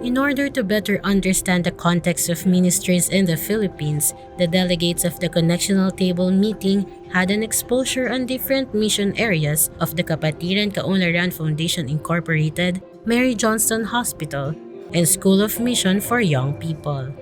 In order to better understand the context of ministries in the Philippines, the delegates of the Connectional Table meeting had an exposure on different mission areas of the Kapatiran Kaunlaran Foundation Incorporated, Mary Johnston Hospital, and School of Mission for Young People.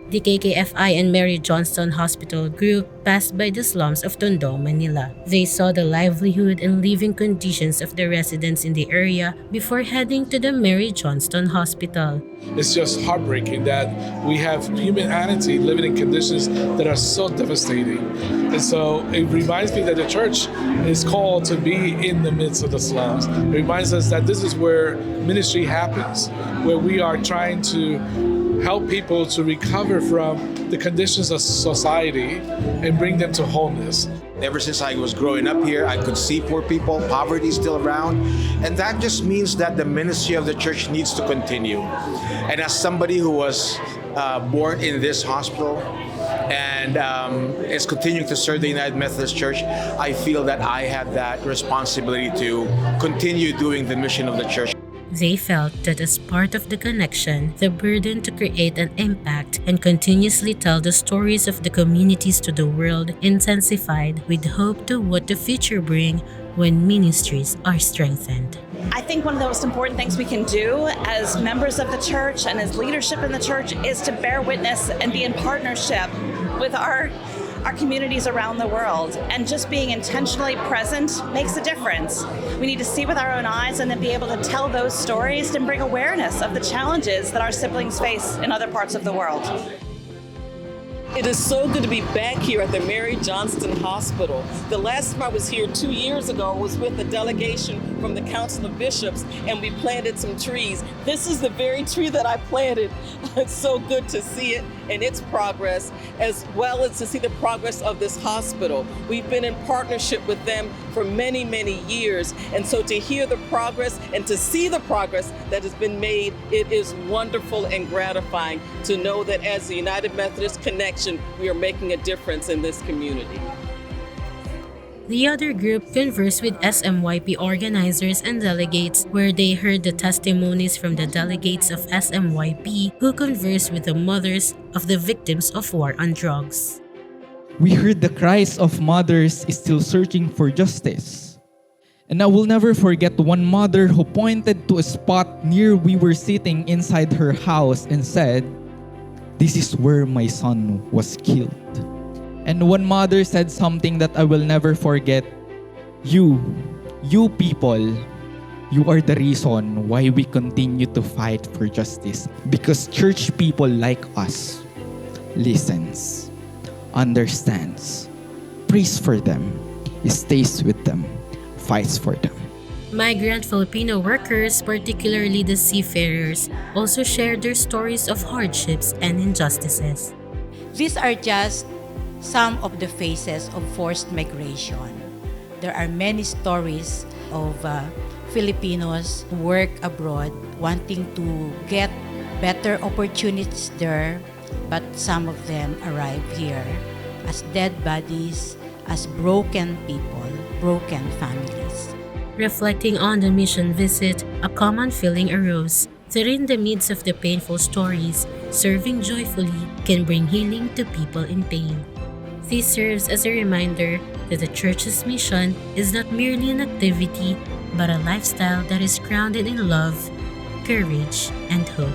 The KKFI and Mary Johnston Hospital group passed by the slums of Tondo, Manila. They saw the livelihood and living conditions of the residents in the area before heading to the Mary Johnston Hospital. It's just heartbreaking that we have humanity living in conditions that are so devastating. And so it reminds me that the church is called to be in the midst of the slums. It reminds us that this is where ministry happens, where we are trying to help people to recover from the conditions of society and bring them to wholeness. Ever since I was growing up here, I could see poor people, poverty still around, and that just means that the ministry of the church needs to continue. And as somebody who was born in this hospital and is continuing to serve the United Methodist Church, I feel that I have that responsibility to continue doing the mission of the church. They felt that as part of the connection, the burden to create an impact and continuously tell the stories of the communities to the world intensified with hope to what the future bring when ministries are strengthened. I think one of the most important things we can do as members of the church and as leadership in the church is to bear witness and be in partnership with our communities around the world, and just being intentionally present makes a difference. We need to see with our own eyes and then be able to tell those stories and bring awareness of the challenges that our siblings face in other parts of the world. It is so good to be back here at the Mary Johnston Hospital. The last time I was here 2 years ago was with a delegation from the Council of Bishops, and we planted some trees. This is the very tree that I planted. It's so good to see it and its progress, as well as to see the progress of this hospital. We've been in partnership with them for many, many years, and so to hear the progress and to see the progress that has been made, it is wonderful and gratifying to know that as the United Methodist Connection, we are making a difference in this community. The other group conversed with SMYP organizers and delegates, where they heard the testimonies from the delegates of SMYP who conversed with the mothers of the victims of war on drugs. We heard the cries of mothers still searching for justice. And I will never forget one mother who pointed to a spot near we were sitting inside her house and said, "This is where my son was killed." And one mother said something that I will never forget. You people, you are the reason why we continue to fight for justice. Because church people like us listens, understands, prays for them, stays with them, fights for them. Migrant Filipino workers, particularly the seafarers, also shared their stories of hardships and injustices. These are just some of the phases of forced migration. There are many stories of Filipinos who work abroad wanting to get better opportunities there, but some of them arrive here as dead bodies, as broken people, broken families. Reflecting on the mission visit, a common feeling arose that in the midst of the painful stories, serving joyfully can bring healing to people in pain. This serves as a reminder that the Church's mission is not merely an activity, but a lifestyle that is grounded in love, courage, and hope.